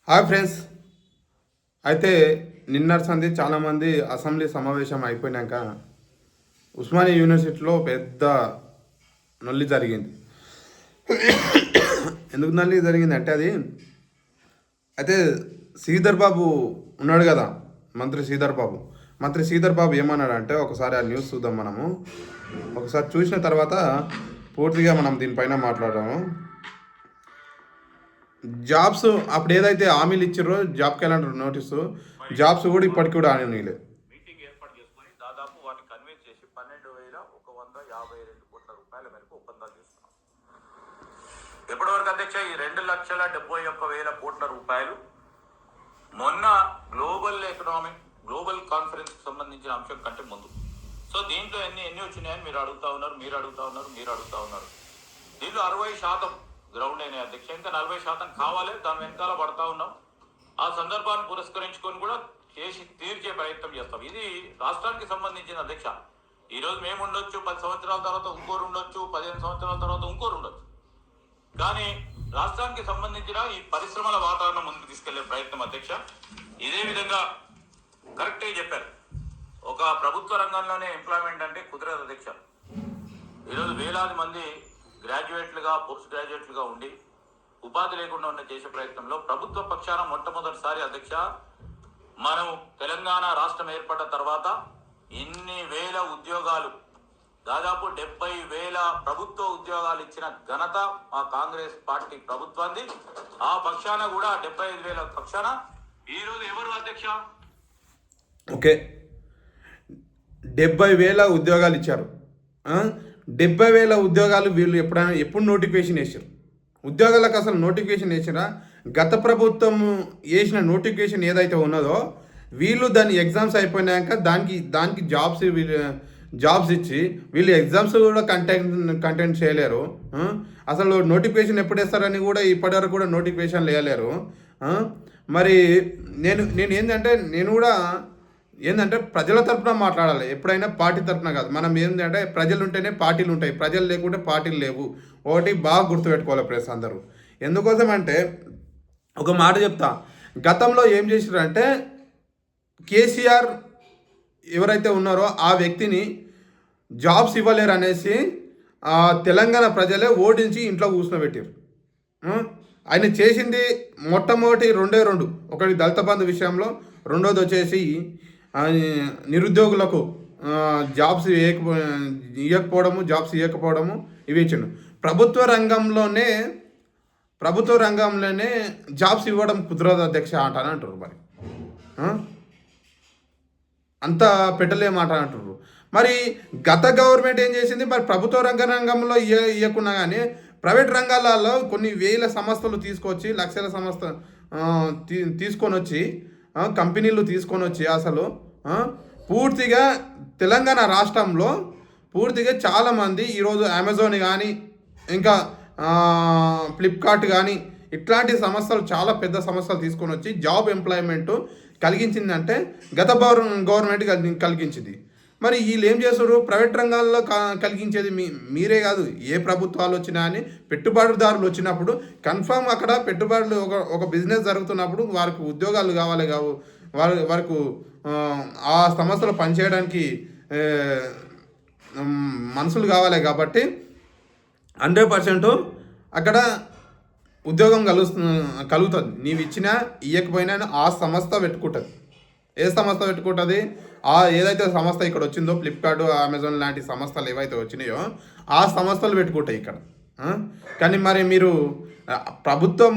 Hi friends. అయితే నిన్నటి సంది చాలామంది అసెంబ్లీ సమావేశం అయిపోయినాక ఉస్మానియా యూనివర్సిటీలో పెద్ద నొల్లి జరిగింది. ఎందుకు నల్లి జరిగింది అంటే అయితే శ్రీధర్ బాబు ఉన్నాడు కదా, మంత్రి శ్రీధర్ బాబు ఏమన్నాడంటే ఒకసారి ఆ న్యూస్ చూద్దాం. మనము ఒకసారి చూసిన తర్వాత పూర్తిగా మనం దీనిపైన మాట్లాడదాము. జాబ్స్ అప్పుడు ఏదైతే హామీలు ఇచ్చారో జాబ్ క్యాలెండర్ నోటీసు, జాబ్స్ కూడా ఇప్పటికి కూడా హామీ లేదు. మీటింగ్ ఏర్పాటు చేసుకుని దాదాపు వాటిని కన్విన్స్ చేసి 12,152 కోట్ల రూపాయల మేరకు ఒప్పందాలు చేస్తున్నాం. ఎప్పటివరకు అధ్యక్ష ఈ 2,71,000 కోట్ల రూపాయలు మొన్న గ్లోబల్ కాన్ఫరెన్స్ కు సంబంధించిన అంశం కంటే ముందు. సో దీంట్లో ఎన్ని వచ్చినాయని మీరు అడుగుతా ఉన్నారు. దీంట్లో 60% గ్రౌండ్ అయినాయి అధ్యక్ష. ఇంకా 40% కావాలి, దాని వెనకాల పడతా ఉన్నాం. ఆ సందర్భాన్ని పురస్కరించుకొని కూడా చేసి తీర్చే ప్రయత్నం చేస్తాం. ఇది రాష్ట్రానికి సంబంధించిన అధ్యక్ష. ఈ రోజు మేము ఉండొచ్చు, 10 సంవత్సరాల తర్వాత ఇంకోరు ఉండొచ్చు, 15 సంవత్సరాల తర్వాత ఇంకోరు ఉండొచ్చు. కానీ రాష్ట్రానికి సంబంధించిన ఈ పరిశ్రమల వాతావరణం ముందుకు తీసుకెళ్లే ప్రయత్నం అధ్యక్ష. ఇదే విధంగా కరెక్టే చెప్పారు. ఒక ప్రభుత్వ రంగంలోనే ఎంప్లాయ్మెంట్ అంటే కుదరదు అధ్యక్ష. ఈరోజు వేలాది మంది గ్రాడ్యుయేట్లుగా, పోస్ట్ గ్రాడ్యుయేట్లుగా ఉండి ఉపాధి లేకుండా ఉన్న చేసే ప్రయత్నంలో ప్రభుత్వ పక్షాన మొట్టమొదటిసారి అధ్యక్ష మనం తెలంగాణ రాష్ట్రం ఏర్పడ్డ తర్వాత ఇన్ని వేల ఉద్యోగాలు, దాదాపు 70,000 ప్రభుత్వ ఉద్యోగాలు ఇచ్చిన ఘనత మా కాంగ్రెస్ పార్టీ ప్రభుత్వాన్ని. ఆ పక్షాన కూడా 75,000 పక్షాన ఈరోజు ఎవరు అధ్యక్ష? ఓకే, 70,000 ఉద్యోగాలు ఇచ్చారు. 70,000 ఉద్యోగాలు వీళ్ళు ఎప్పుడు నోటిఫికేషన్ వేసారు? ఉద్యోగాలకు అసలు నోటిఫికేషన్ వేసినా? గత ప్రభుత్వం వేసిన నోటిఫికేషన్ ఏదైతే ఉన్నదో వీళ్ళు దాని ఎగ్జామ్స్ అయిపోయినాక దానికి జాబ్స్ ఇచ్చి వీళ్ళు ఎగ్జామ్స్ కూడా కంటెంట్ చేయలేరు. అసలు నోటిఫికేషన్ ఎప్పుడు వేస్తారని కూడా ఇప్పటివరకు కూడా నోటిఫికేషన్ వేయలేరు. మరి నేను కూడా ఏంటంటే ప్రజల తరఫున మాట్లాడాలి ఎప్పుడైనా, పార్టీ తరఫున కాదు. మనం ఏంటంటే ప్రజలు ఉంటేనే పార్టీలు ఉంటాయి, ప్రజలు లేకుంటే పార్టీలు లేవు. ఒకటి బాగా గుర్తుపెట్టుకోవాలి ప్రెస్ అందరూ. ఎందుకోసం అంటే ఒక మాట చెప్తా. గతంలో ఏం చేశారంటే కేసీఆర్ ఎవరైతే ఉన్నారో ఆ వ్యక్తిని జాబ్స్ ఇవ్వలేరు అనేసి తెలంగాణ ప్రజలే ఓడించి ఇంట్లో కూర్చోబెట్టారు. ఆయన చేసింది మొట్టమొదటి రెండు. ఒకటి దళిత బంధు విషయంలో, రెండోది వచ్చేసి నిరుద్యోగులకు జాబ్స్ ఇవ్వకపోవడము ఇవి ఇచ్చిండు. ప్రభుత్వ రంగంలోనే జాబ్స్ ఇవ్వడం కుదరదు అధ్యక్ష అంటారు. మరి అంత పెట్టలేమాట అంటారు. మరి గత గవర్నమెంట్ ఏం చేసింది? మరి ప్రభుత్వ రంగంలో ఇవ్వకున్నా కానీ ప్రైవేట్ రంగాలలో కొన్ని వేల సంస్థలు తీసుకొచ్చి, లక్షల సంస్థ తీసుకొని వచ్చి, కంపెనీలు తీసుకొని వచ్చి అసలు పూర్తిగా తెలంగాణ రాష్ట్రంలో పూర్తిగా చాలామంది ఈరోజు అమెజాన్ కానీ, ఇంకా ఫ్లిప్కార్ట్ కానీ ఇట్లాంటి సంస్థలు, చాలా పెద్ద సంస్థలు తీసుకొని వచ్చి జాబ్ ఎంప్లాయ్మెంట్ కలిగించిందంటే గత గవర్నమెంట్ కలిగించింది. మరి వీళ్ళు ఏం చేస్తారు? ప్రైవేట్ రంగాల్లో కలిగించేది మీరే కాదు, ఏ ప్రభుత్వాలు వచ్చినా అని పెట్టుబడిదారులు వచ్చినప్పుడు కన్ఫామ్ అక్కడ పెట్టుబడులు ఒక బిజినెస్ జరుగుతున్నప్పుడు వారికి ఉద్యోగాలు కావాలి వారికి ఆ సంస్థలో పనిచేయడానికి మనుషులు కావాలి. కాబట్టి 100% అక్కడ ఉద్యోగం కలుగుతుంది. నీవు ఇచ్చినా ఇవ్వకపోయినా ఆ సంస్థ పెట్టుకుంటుంది. ఏ సంస్థ పెట్టుకుంటుంది? ఏదైతే సంస్థ ఇక్కడ వచ్చిందో, ఫ్లిప్కార్ట్, అమెజాన్ లాంటి సంస్థలు ఏవైతే వచ్చినాయో ఆ సంస్థలు పెట్టుకుంటాయి ఇక్కడ. కానీ మరి మీరు ప్రభుత్వం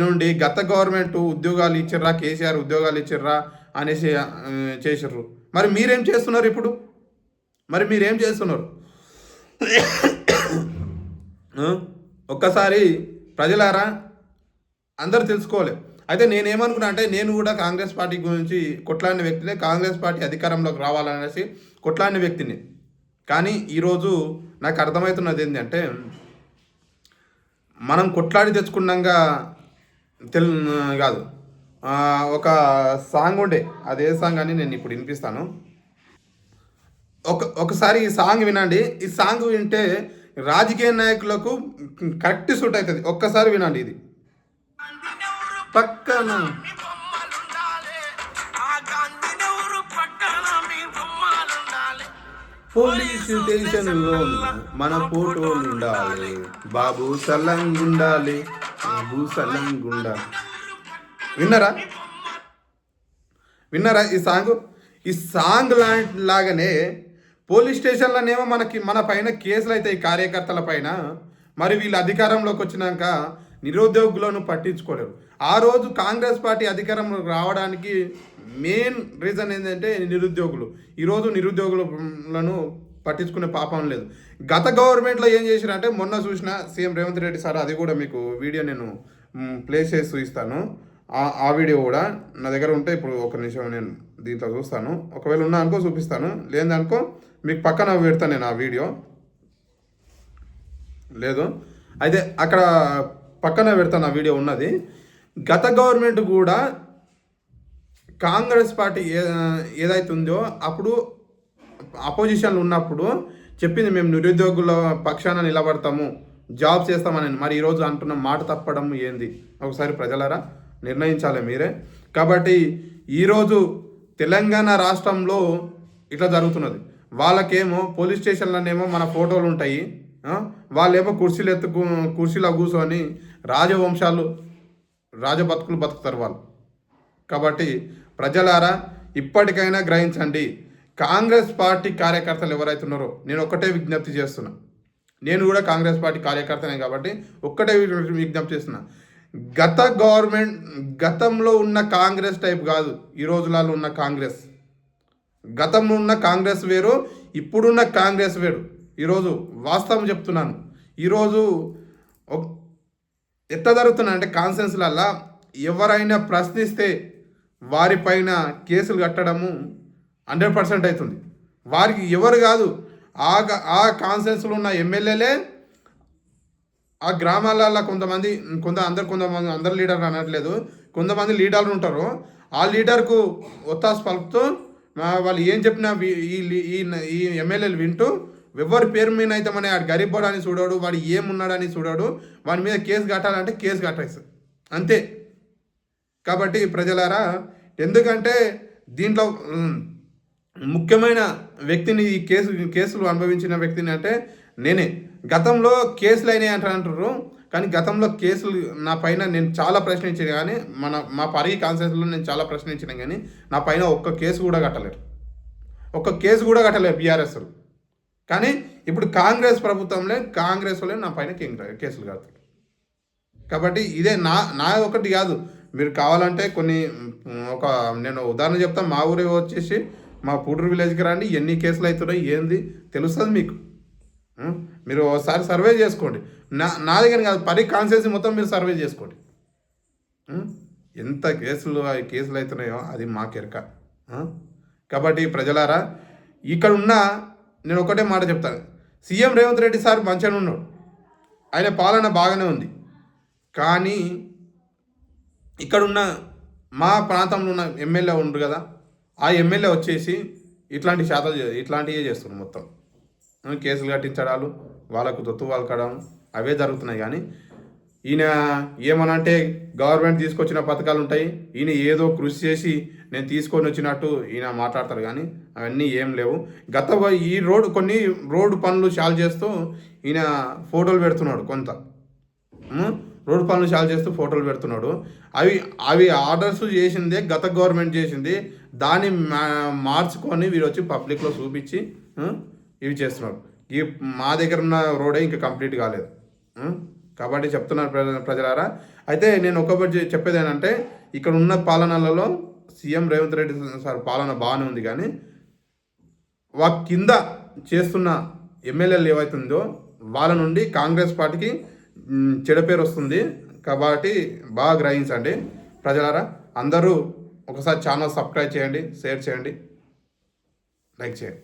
నుండి గత గవర్నమెంట్ ఉద్యోగాలు ఇచ్చిర్రా, కేసీఆర్ ఉద్యోగాలు ఇచ్చిర్రా అనేసి చేసిర్రు. మరి మీరేం చేస్తున్నారు ఇప్పుడు? ఒక్కసారి ప్రజలారా అందరు తెలుసుకోవాలి. అయితే నేనేమనుకున్నా అంటే నేను కూడా కాంగ్రెస్ పార్టీ గురించి కొట్లాడిన వ్యక్తినే, కాంగ్రెస్ పార్టీ అధికారంలోకి రావాలనేసి కొట్లాడిన వ్యక్తిని. కానీ ఈరోజు నాకు అర్థమవుతున్నది ఏంటంటే మనం కొట్లాడి తెచ్చుకున్నాక కాదు. ఒక సాంగ్ ఉండే, అదే సాంగ్ అని నేను ఇప్పుడు వినిపిస్తాను. ఒకసారి ఈ సాంగ్ వినండి. ఈ సాంగ్ వింటే రాజకీయ నాయకులకు కరెక్ట్ సూట్ అవుతుంది. ఒక్కసారి వినండి ఇది. పక్కన పోలీసు స్టేషన్లో మన ఫోటోలు ఉండాలి, బాబు సల్లంగుండాలి, బాబు సల్లంగుండాలి. విన్నారా ఈ సాంగ్ లాగానే పోలీస్ స్టేషన్లోనేమో మన పైన కేసులు అవుతాయి కార్యకర్తల పైన. మరి వీళ్ళు అధికారంలోకి వచ్చినాక నిరుద్యోగులను పట్టించుకోలేరు. ఆ రోజు కాంగ్రెస్ పార్టీ అధికారంలోకి రావడానికి మెయిన్ రీజన్ ఏంటంటే నిరుద్యోగులు. ఈరోజు నిరుద్యోగులను పట్టించుకునే పాపం లేదు. గత గవర్నమెంట్లో ఏం చేశారంటే మొన్న చూసిన సీఎం రేవంత్ రెడ్డి సార్, అది కూడా మీకు వీడియో నేను ప్లే చేసి చూపిస్తాను. ఆ వీడియో కూడా నా దగ్గర ఉంటే ఇప్పుడు ఒక నిమిషం నేను దీంట్లో చూస్తాను. ఒకవేళ ఉన్నా అనుకో చూపిస్తాను, లేదనుకో మీకు పక్కన పెడతాను నేను ఆ వీడియో. లేదు అయితే అక్కడ పక్కన పెడతాను ఆ వీడియో ఉన్నది. గత గవర్నమెంట్ కూడా కాంగ్రెస్ పార్టీ ఏదైతే ఉందో అప్పుడు అపోజిషన్లో ఉన్నప్పుడు చెప్పింది, మేము నిరుద్యోగుల పక్షాన నిలబడతాము, జాబ్ చేస్తామని. మరి ఈరోజు అంటున్న మాట తప్పడం ఏంది? ఒకసారి ప్రజలారా నిర్ణయించాలి మీరే. కాబట్టి ఈరోజు తెలంగాణ రాష్ట్రంలో ఇట్లా జరుగుతున్నది. వాళ్ళకేమో పోలీస్ స్టేషన్లోనేమో మన ఫోటోలు ఉంటాయి, వాళ్ళేమో కుర్చీలో కూర్చొని రాజవంశాలు రాజబతుకులు బతుకుతారు వాళ్ళు. కాబట్టి ప్రజలారా ఇప్పటికైనా గ్రహించండి. కాంగ్రెస్ పార్టీ కార్యకర్తలు ఎవరైతే ఉన్నారో నేను ఒక్కటే విజ్ఞప్తి చేస్తున్నా, నేను కూడా కాంగ్రెస్ పార్టీ కార్యకర్తనే కాబట్టి ఒక్కటే విజ్ఞప్తి చేస్తున్నా. గతంలో ఉన్న కాంగ్రెస్ టైప్ కాదు ఈ రోజులలో ఉన్న కాంగ్రెస్. గతంలో ఉన్న కాంగ్రెస్ వేరు, ఇప్పుడున్న కాంగ్రెస్ వేరు. ఈరోజు వాస్తవం చెప్తున్నాను. ఈరోజు ఎట్లా జరుగుతున్నా అంటే కాన్సెన్స్లల్లా ఎవరైనా ప్రశ్నిస్తే వారిపైన కేసులు కట్టడము 100% అవుతుంది. వారికి ఎవరు కాదు, ఆ కాన్సెన్స్లో ఉన్న ఎమ్మెల్యేలే ఆ గ్రామాలలో కొంతమంది అందరు లీడర్లు అనట్లేదు, కొంతమంది లీడర్లు ఉంటారు. ఆ లీడర్కు ఒత్తాసు పలుకుతూ వాళ్ళు ఏం చెప్పినా ఈ ఎమ్మెల్యేలు వింటూ ఎవరి పేరు మీద అయితే మన ఆడు గరీబ్ అని చూడాడు, వాడు ఏమున్నాడని చూడాడు, వాడి మీద కేసు కట్టాలంటే కేసు కట్టేస్తారు అంతే. కాబట్టి ప్రజలారా, ఎందుకంటే దీంట్లో ముఖ్యమైన వ్యక్తిని ఈ కేసులు అనుభవించిన వ్యక్తిని అంటే నేనే. గతంలో కేసులు అయినాయి అంటారు, కానీ గతంలో కేసులు నా పైన నేను చాలా ప్రశ్నించిన, కానీ మా పరిగి కాన్సెన్స్లో నేను చాలా ప్రశ్నించిన, కానీ నా పైన ఒక్క కేసు కూడా కట్టలేరు బీఆర్ఎస్లు. కానీ ఇప్పుడు కాంగ్రెస్ ప్రభుత్వంలో కాంగ్రెస్లో నా పైన కేసులు కడతారు. కాబట్టి ఇదే నా ఒకటి కాదు, మీరు కావాలంటే నేను ఉదాహరణ చెప్తాను. మా ఊరే వచ్చేసి మా పూడూరు విలేజ్కి రండి, ఎన్ని కేసులు అవుతున్నాయి ఏంది తెలుస్తుంది మీకు. మీరు ఒకసారి సర్వే చేసుకోండి. నా దగ్గర కాదు, పరి కాన్స్టిట్యున్సీ మొత్తం మీరు సర్వే చేసుకోండి. ఎంత కేసులు అవుతున్నాయో అది మాకెరక. కాబట్టి ప్రజలారా, ఇక్కడ ఉన్న నేను ఒకటే మాట చెప్తాను. సీఎం రేవంత్ రెడ్డి సార్ మంచిగానే ఉన్నాడు, ఆయన పాలన బాగానే ఉంది. కానీ ఇక్కడున్న మా ప్రాంతంలో ఉన్న ఎమ్మెల్యే ఉండరు కదా, ఆ ఎమ్మెల్యే వచ్చేసి ఇట్లాంటివే చేస్తున్నారు. మొత్తం కేసులు కట్టించడాలు, వాళ్ళకు దొత్తు వాళ్ళకడం అవే జరుగుతున్నాయి. కానీ ఈయన ఏమనంటే గవర్నమెంట్ తీసుకొచ్చిన పథకాలు ఉంటాయి, ఈయన ఏదో కృషి చేసి నేను తీసుకొని వచ్చినట్టు ఈయన మాట్లాడతారు. కానీ అవన్నీ ఏం లేవు. కొన్ని రోడ్డు పనులు చాలు చేస్తూ ఈయన ఫోటోలు పెడుతున్నాడు, రోడ్డు పనులు చాలు చేస్తూ ఫోటోలు పెడుతున్నాడు. అవి ఆర్డర్స్ చేసిందే గత గవర్నమెంట్ చేసింది, దాన్ని మార్చుకొని వీరు వచ్చి పబ్లిక్లో చూపించి ఇవి చేస్తున్నారు. మా దగ్గర ఉన్న రోడే ఇంకా కంప్లీట్ కాలేదు. కాబట్టి చెప్తున్నారు ప్రజలారా. అయితే నేను ఒకటి చెప్పేది ఏంటంటే, ఇక్కడ ఉన్న పాలనలలో సీఎం రేవంత్ రెడ్డి సార్ పాలన బాగానే ఉంది, కానీ కింద చేస్తున్న ఎమ్మెల్యేలు ఏవైతుందో వాళ్ళ నుండి కాంగ్రెస్ పార్టీకి చెడ్డ పేరు వస్తుంది. కాబట్టి బాగా గ్రహించండి ప్రజలారా. అందరూ ఒకసారి ఛానల్ సబ్స్క్రైబ్ చేయండి, షేర్ చేయండి, లైక్ చేయండి.